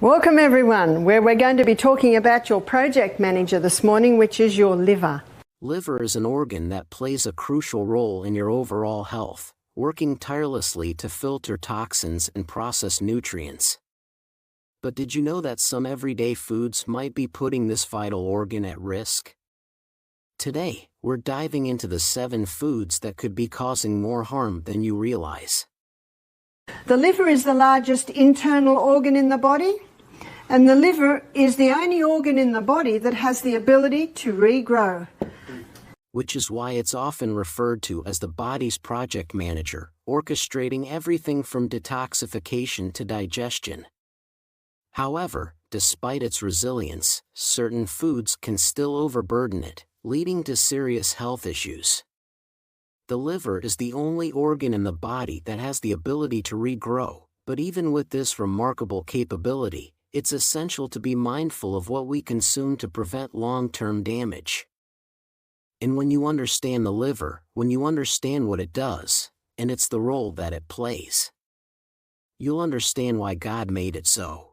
Welcome everyone, where we're going to be talking about your project manager this morning, which is your liver. Liver is an organ that plays a crucial role in your overall health, working tirelessly to filter toxins and process nutrients. But did you know that some everyday foods might be putting this vital organ at risk? Today, we're diving into the 7 foods that could be causing more harm than you realize. The liver is the largest internal organ in the body, and the liver is the only organ in the body that has the ability to regrow. Which is why it's often referred to as the body's project manager, orchestrating everything from detoxification to digestion. However, despite its resilience, certain foods can still overburden it, leading to serious health issues. The liver is the only organ in the body that has the ability to regrow, but even with this remarkable capability, it's essential to be mindful of what we consume to prevent long-term damage. And when you understand the liver, when you understand what it does, and it's the role that it plays, you'll understand why God made it so.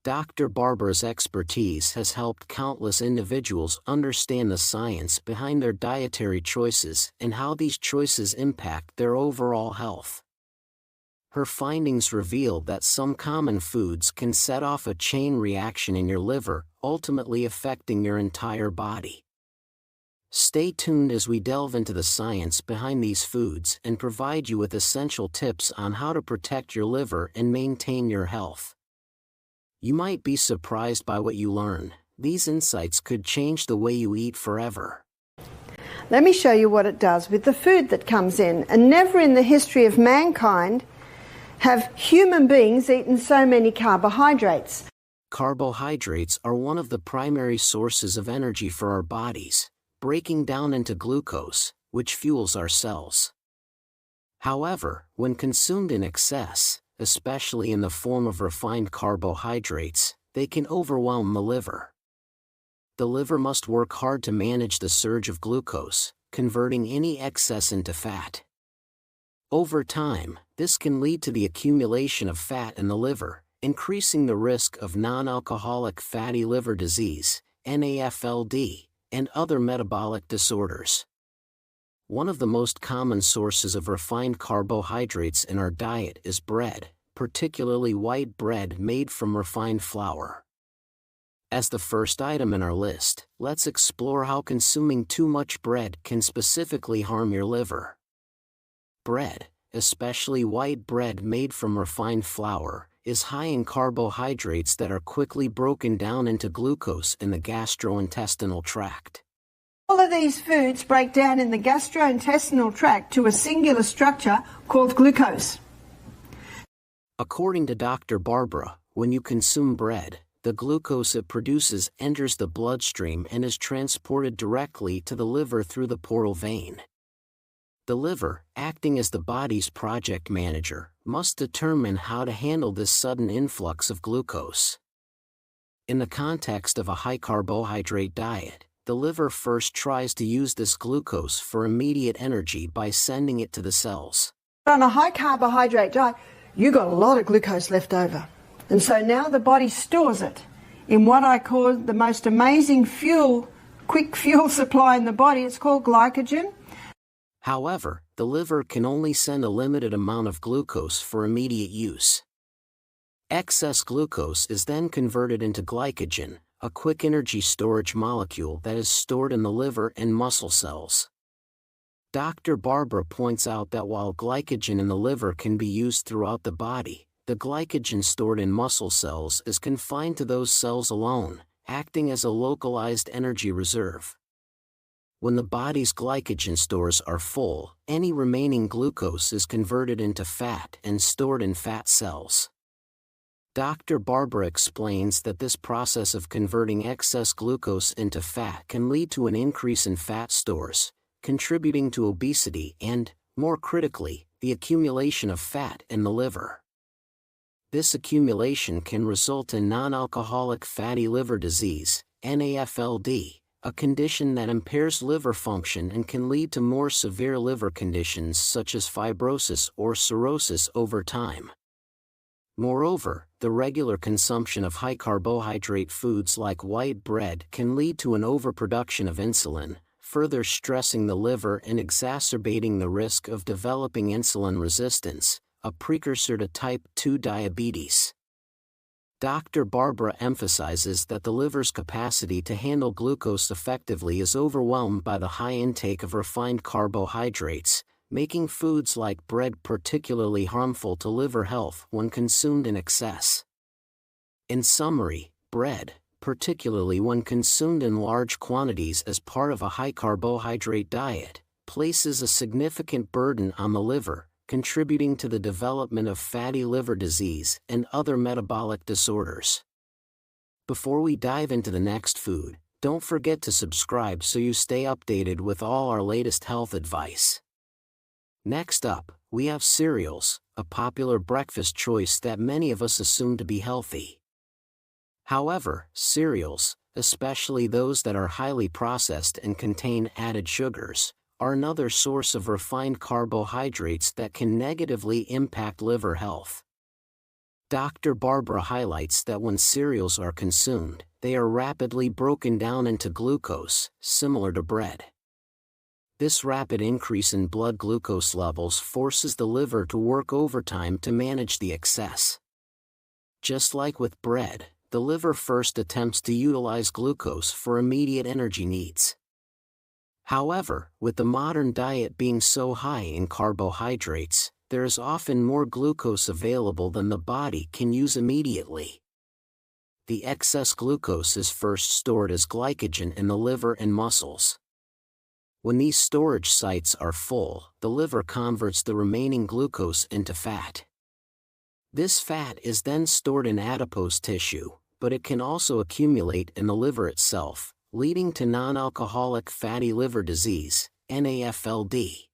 Dr. Barbara's expertise has helped countless individuals understand the science behind their dietary choices and how these choices impact their overall health. Her findings reveal that some common foods can set off a chain reaction in your liver, ultimately affecting your entire body. Stay tuned as we delve into the science behind these foods and provide you with essential tips on how to protect your liver and maintain your health. You might be surprised by what you learn. These insights could change the way you eat forever. Let me show you what it does with the food that comes in. And never in the history of mankind have human beings eaten so many carbohydrates. Carbohydrates are one of the primary sources of energy for our bodies, breaking down into glucose, which fuels our cells. However, when consumed in excess, especially in the form of refined carbohydrates, they can overwhelm the liver. The liver must work hard to manage the surge of glucose, converting any excess into fat. Over time, this can lead to the accumulation of fat in the liver, increasing the risk of non-alcoholic fatty liver disease, NAFLD, and other metabolic disorders. One of the most common sources of refined carbohydrates in our diet is bread, particularly white bread made from refined flour. As the first item in our list, let's explore how consuming too much bread can specifically harm your liver. Bread, especially white bread made from refined flour, is high in carbohydrates that are quickly broken down into glucose in the gastrointestinal tract. All of these foods break down in the gastrointestinal tract to a singular structure called glucose. According to Dr. Barbara, when you consume bread, the glucose it produces enters the bloodstream and is transported directly to the liver through the portal vein. The liver, acting as the body's project manager, must determine how to handle this sudden influx of glucose. In the context of a high-carbohydrate diet, the liver first tries to use this glucose for immediate energy by sending it to the cells. On a high-carbohydrate diet, you got a lot of glucose left over. And so now the body stores it in what I call the most amazing fuel, quick fuel supply in the body. It's called glycogen. However, the liver can only send a limited amount of glucose for immediate use. Excess glucose is then converted into glycogen, a quick energy storage molecule that is stored in the liver and muscle cells. Dr. Barbara points out that while glycogen in the liver can be used throughout the body, the glycogen stored in muscle cells is confined to those cells alone, acting as a localized energy reserve. When the body's glycogen stores are full, any remaining glucose is converted into fat and stored in fat cells. Dr. Barbara explains that this process of converting excess glucose into fat can lead to an increase in fat stores, contributing to obesity and, more critically, the accumulation of fat in the liver. This accumulation can result in non-alcoholic fatty liver disease, NAFLD, a condition that impairs liver function and can lead to more severe liver conditions such as fibrosis or cirrhosis over time. Moreover, the regular consumption of high-carbohydrate foods like white bread can lead to an overproduction of insulin, further stressing the liver and exacerbating the risk of developing insulin resistance, a precursor to type 2 diabetes. Dr. Barbara emphasizes that the liver's capacity to handle glucose effectively is overwhelmed by the high intake of refined carbohydrates, making foods like bread particularly harmful to liver health when consumed in excess. In summary, bread, particularly when consumed in large quantities as part of a high-carbohydrate diet, places a significant burden on the liver, contributing to the development of fatty liver disease and other metabolic disorders. Before we dive into the next food, don't forget to subscribe so you stay updated with all our latest health advice. Next up, we have cereals, a popular breakfast choice that many of us assume to be healthy. However, cereals, especially those that are highly processed and contain added sugars, are another source of refined carbohydrates that can negatively impact liver health. Dr. Barbara highlights that when cereals are consumed, they are rapidly broken down into glucose, similar to bread. This rapid increase in blood glucose levels forces the liver to work overtime to manage the excess. Just like with bread, the liver first attempts to utilize glucose for immediate energy needs. However, with the modern diet being so high in carbohydrates, there is often more glucose available than the body can use immediately. The excess glucose is first stored as glycogen in the liver and muscles. When these storage sites are full, the liver converts the remaining glucose into fat. This fat is then stored in adipose tissue, but it can also accumulate in the liver itself, leading to non-alcoholic fatty liver disease, NAFLD.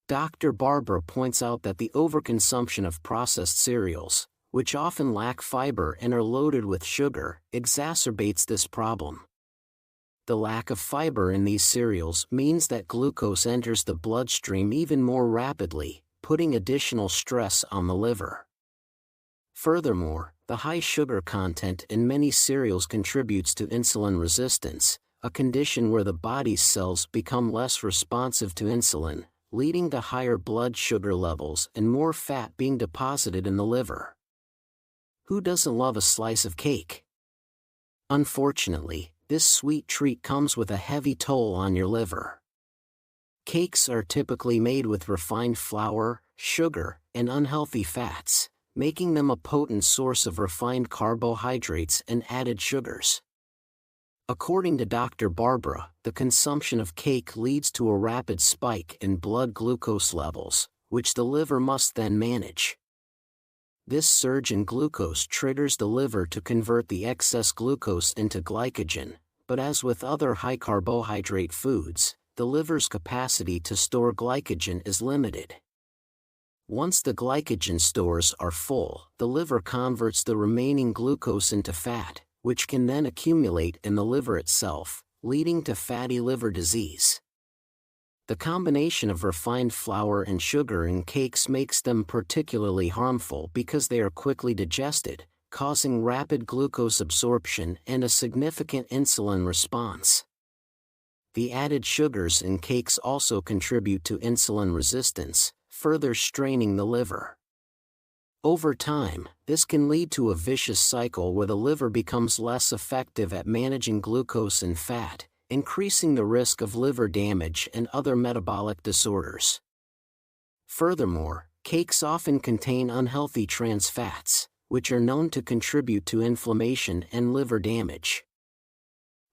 Dr. Barbara points out that the overconsumption of processed cereals, which often lack fiber and are loaded with sugar, exacerbates this problem. The lack of fiber in these cereals means that glucose enters the bloodstream even more rapidly, putting additional stress on the liver. Furthermore, the high sugar content in many cereals contributes to insulin resistance, a condition where the body's cells become less responsive to insulin, leading to higher blood sugar levels and more fat being deposited in the liver. Who doesn't love a slice of cake? Unfortunately, this sweet treat comes with a heavy toll on your liver. Cakes are typically made with refined flour, sugar, and unhealthy fats, making them a potent source of refined carbohydrates and added sugars. According to Dr. Barbara, the consumption of cake leads to a rapid spike in blood glucose levels, which the liver must then manage. This surge in glucose triggers the liver to convert the excess glucose into glycogen, but as with other high-carbohydrate foods, the liver's capacity to store glycogen is limited. Once the glycogen stores are full, the liver converts the remaining glucose into fat, which can then accumulate in the liver itself, leading to fatty liver disease. The combination of refined flour and sugar in cakes makes them particularly harmful because they are quickly digested, causing rapid glucose absorption and a significant insulin response. The added sugars in cakes also contribute to insulin resistance, further straining the liver. Over time, this can lead to a vicious cycle where the liver becomes less effective at managing glucose and fat, increasing the risk of liver damage and other metabolic disorders. Furthermore, cakes often contain unhealthy trans fats, which are known to contribute to inflammation and liver damage.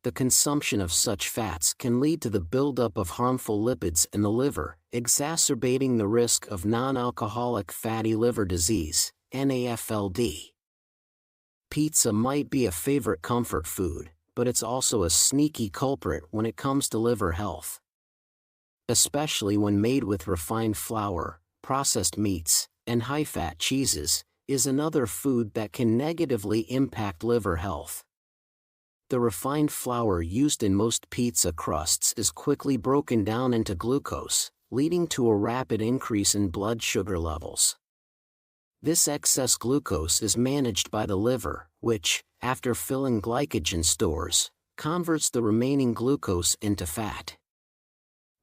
The consumption of such fats can lead to the buildup of harmful lipids in the liver, exacerbating the risk of non-alcoholic fatty liver disease, NAFLD. Pizza might be a favorite comfort food, but it's also a sneaky culprit when it comes to liver health. Especially when made with refined flour, processed meats, and high-fat cheeses, is another food that can negatively impact liver health. The refined flour used in most pizza crusts is quickly broken down into glucose, leading to a rapid increase in blood sugar levels. This excess glucose is managed by the liver, which, after filling glycogen stores, converts the remaining glucose into fat.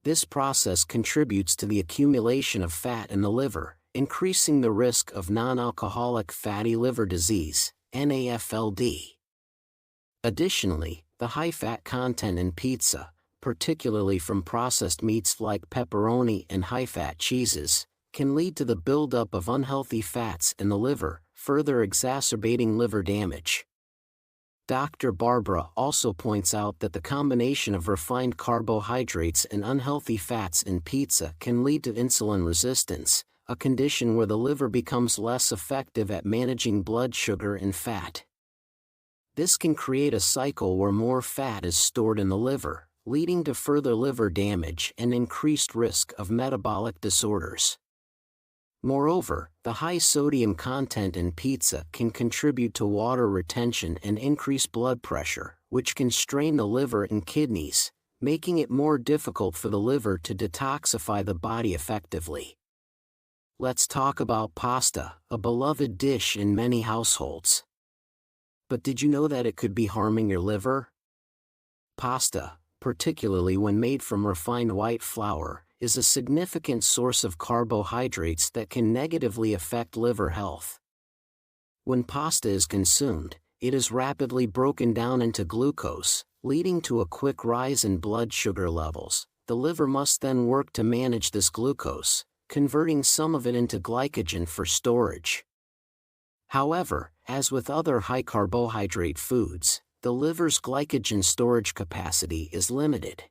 This process contributes to the accumulation of fat in the liver, increasing the risk of non-alcoholic fatty liver disease, NAFLD. Additionally, the high fat content in pizza, particularly from processed meats like pepperoni and high-fat cheeses, can lead to the buildup of unhealthy fats in the liver, further exacerbating liver damage. Dr. Barbara also points out that the combination of refined carbohydrates and unhealthy fats in pizza can lead to insulin resistance, a condition where the liver becomes less effective at managing blood sugar and fat. This can create a cycle where more fat is stored in the liver, leading to further liver damage and increased risk of metabolic disorders. Moreover, the high sodium content in pizza can contribute to water retention and increase blood pressure, which can strain the liver and kidneys, making it more difficult for the liver to detoxify the body effectively. Let's talk about pasta, a beloved dish in many households. But did you know that it could be harming your liver? Pasta, particularly when made from refined white flour, is a significant source of carbohydrates that can negatively affect liver health. When pasta is consumed, it is rapidly broken down into glucose, leading to a quick rise in blood sugar levels. The liver must then work to manage this glucose, converting some of it into glycogen for storage. However, as with other high-carbohydrate foods, the liver's glycogen storage capacity is limited.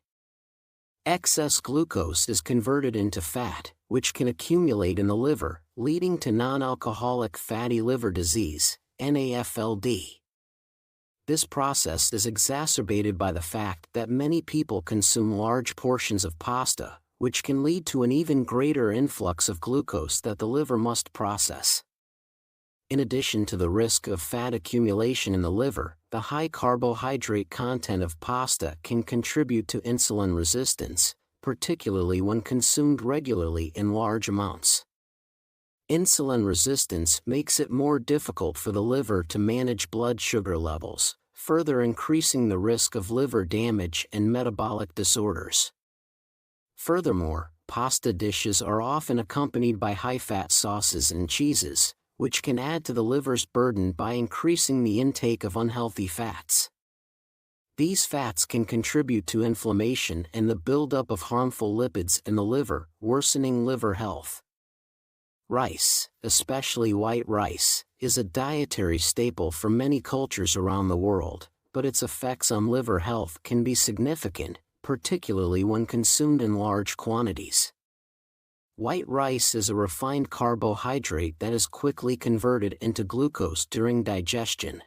Excess glucose is converted into fat, which can accumulate in the liver, leading to non-alcoholic fatty liver disease, NAFLD. This process is exacerbated by the fact that many people consume large portions of pasta, which can lead to an even greater influx of glucose that the liver must process. In addition to the risk of fat accumulation in the liver, the high carbohydrate content of pasta can contribute to insulin resistance, particularly when consumed regularly in large amounts. Insulin resistance makes it more difficult for the liver to manage blood sugar levels, further increasing the risk of liver damage and metabolic disorders. Furthermore, pasta dishes are often accompanied by high-fat sauces and cheeses, which can add to the liver's burden by increasing the intake of unhealthy fats. These fats can contribute to inflammation and the buildup of harmful lipids in the liver, worsening liver health. Rice, especially white rice, is a dietary staple for many cultures around the world, but its effects on liver health can be significant, particularly when consumed in large quantities. White rice is a refined carbohydrate that is quickly converted into glucose during digestion.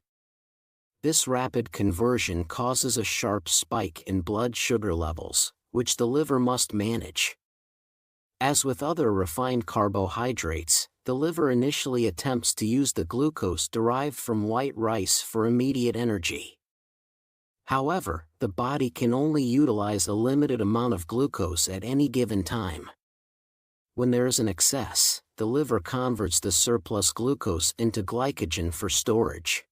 This rapid conversion causes a sharp spike in blood sugar levels, which the liver must manage. As with other refined carbohydrates, the liver initially attempts to use the glucose derived from white rice for immediate energy. However, the body can only utilize a limited amount of glucose at any given time. When there is an excess, the liver converts the surplus glucose into glycogen for storage.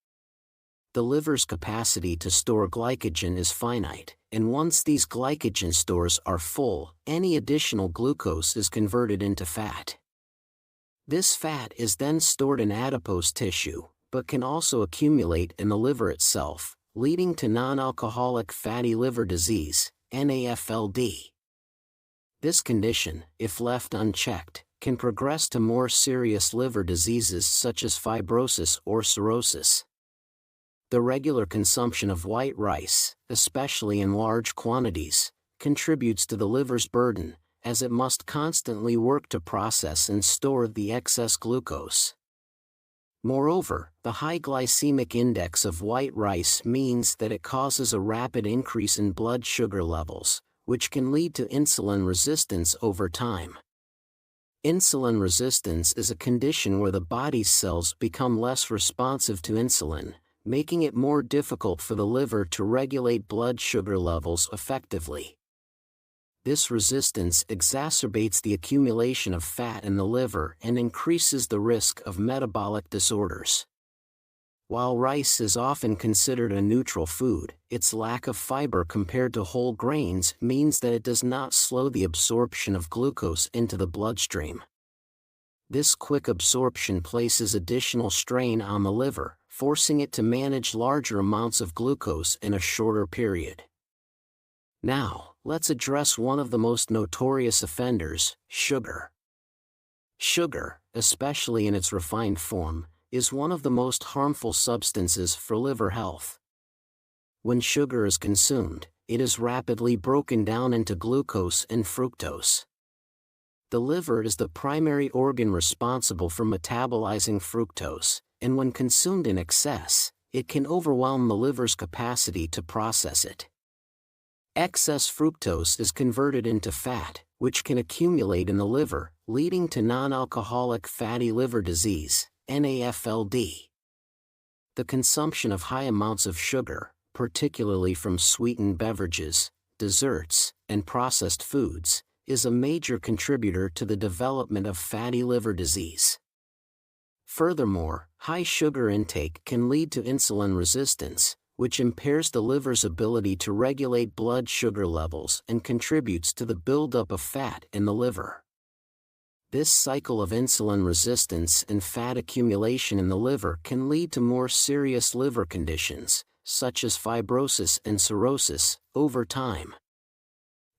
The liver's capacity to store glycogen is finite, and once these glycogen stores are full, any additional glucose is converted into fat. This fat is then stored in adipose tissue, but can also accumulate in the liver itself, leading to non-alcoholic fatty liver disease, NAFLD. This condition, if left unchecked, can progress to more serious liver diseases such as fibrosis or cirrhosis. The regular consumption of white rice, especially in large quantities, contributes to the liver's burden, as it must constantly work to process and store the excess glucose. Moreover, the high glycemic index of white rice means that it causes a rapid increase in blood sugar levels, which can lead to insulin resistance over time. Insulin resistance is a condition where the body's cells become less responsive to insulin, making it more difficult for the liver to regulate blood sugar levels effectively. This resistance exacerbates the accumulation of fat in the liver and increases the risk of metabolic disorders. While rice is often considered a neutral food, its lack of fiber compared to whole grains means that it does not slow the absorption of glucose into the bloodstream. This quick absorption places additional strain on the liver, forcing it to manage larger amounts of glucose in a shorter period. Now, let's address one of the most notorious offenders, sugar. Sugar, especially in its refined form, is one of the most harmful substances for liver health. When sugar is consumed, it is rapidly broken down into glucose and fructose. The liver is the primary organ responsible for metabolizing fructose, and when consumed in excess, it can overwhelm the liver's capacity to process it. Excess fructose is converted into fat, which can accumulate in the liver, leading to non-alcoholic fatty liver disease, NAFLD. The consumption of high amounts of sugar, particularly from sweetened beverages, desserts, and processed foods, is a major contributor to the development of fatty liver disease. Furthermore, high sugar intake can lead to insulin resistance, which impairs the liver's ability to regulate blood sugar levels and contributes to the buildup of fat in the liver. This cycle of insulin resistance and fat accumulation in the liver can lead to more serious liver conditions, such as fibrosis and cirrhosis, over time.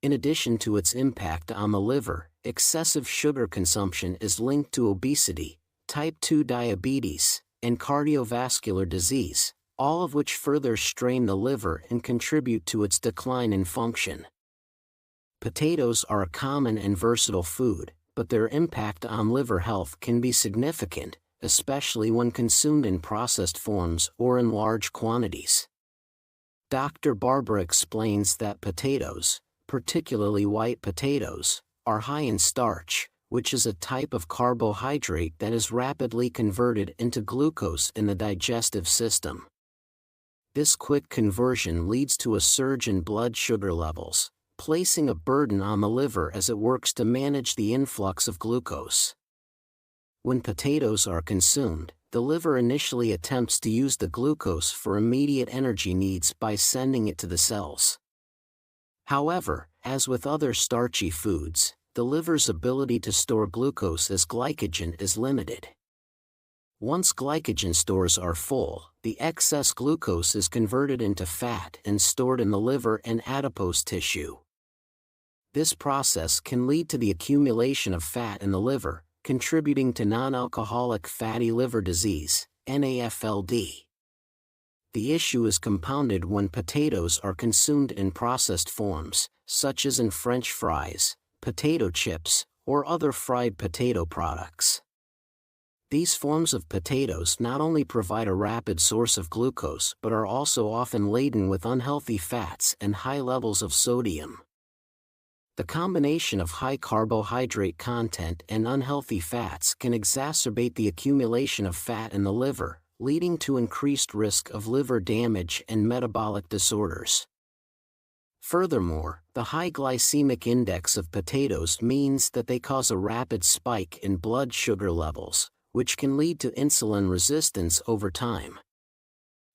In addition to its impact on the liver, excessive sugar consumption is linked to obesity, type 2 diabetes, and cardiovascular disease, all of which further strain the liver and contribute to its decline in function. Potatoes are a common and versatile food, but their impact on liver health can be significant, especially when consumed in processed forms or in large quantities. Dr. Barbara explains that potatoes, particularly white potatoes, are high in starch, which is a type of carbohydrate that is rapidly converted into glucose in the digestive system. This quick conversion leads to a surge in blood sugar levels, placing a burden on the liver as it works to manage the influx of glucose. When potatoes are consumed, the liver initially attempts to use the glucose for immediate energy needs by sending it to the cells. However, as with other starchy foods, the liver's ability to store glucose as glycogen is limited. Once glycogen stores are full, the excess glucose is converted into fat and stored in the liver and adipose tissue. This process can lead to the accumulation of fat in the liver, contributing to non-alcoholic fatty liver disease, NAFLD. The issue is compounded when potatoes are consumed in processed forms, such as in French fries, potato chips, or other fried potato products. These forms of potatoes not only provide a rapid source of glucose but are also often laden with unhealthy fats and high levels of sodium. The combination of high carbohydrate content and unhealthy fats can exacerbate the accumulation of fat in the liver, leading to increased risk of liver damage and metabolic disorders. Furthermore, the high glycemic index of potatoes means that they cause a rapid spike in blood sugar levels, which can lead to insulin resistance over time.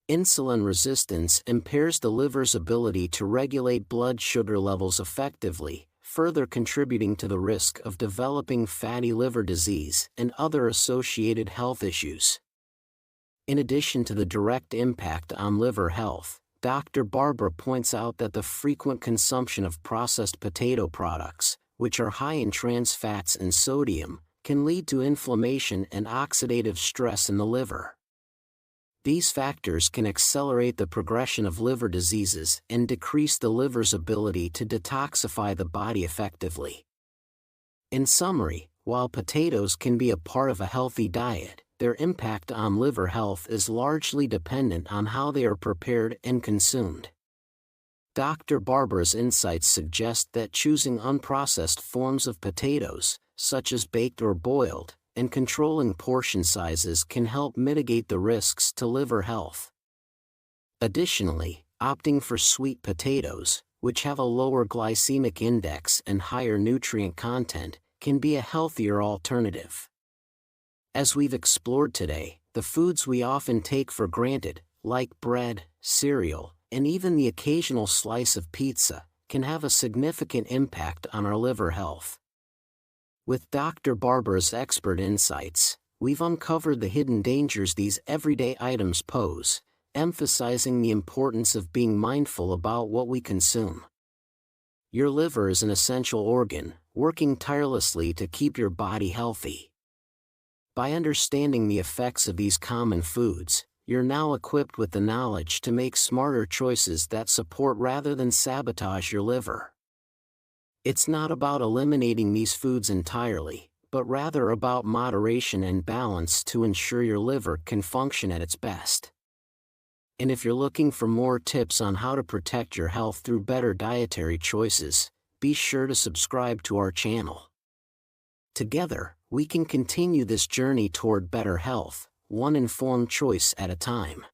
Insulin resistance impairs the liver's ability to regulate blood sugar levels effectively, further contributing to the risk of developing fatty liver disease and other associated health issues. In addition to the direct impact on liver health, Dr. Barbara points out that the frequent consumption of processed potato products, which are high in trans fats and sodium, can lead to inflammation and oxidative stress in the liver. These factors can accelerate the progression of liver diseases and decrease the liver's ability to detoxify the body effectively. In summary, while potatoes can be a part of a healthy diet, their impact on liver health is largely dependent on how they are prepared and consumed. Dr. Barbara's insights suggest that choosing unprocessed forms of potatoes, such as baked or boiled, and controlling portion sizes can help mitigate the risks to liver health. Additionally, opting for sweet potatoes, which have a lower glycemic index and higher nutrient content, can be a healthier alternative. As we've explored today, the foods we often take for granted, like bread, cereal, and even the occasional slice of pizza, can have a significant impact on our liver health. With Dr. Barbara's expert insights, we've uncovered the hidden dangers these everyday items pose, emphasizing the importance of being mindful about what we consume. Your liver is an essential organ, working tirelessly to keep your body healthy. By understanding the effects of these common foods, you're now equipped with the knowledge to make smarter choices that support rather than sabotage your liver. It's not about eliminating these foods entirely, but rather about moderation and balance to ensure your liver can function at its best. And if you're looking for more tips on how to protect your health through better dietary choices, be sure to subscribe to our channel. Together, we can continue this journey toward better health, one informed choice at a time.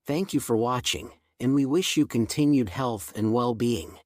Thank you for watching, and we wish you continued health and well-being.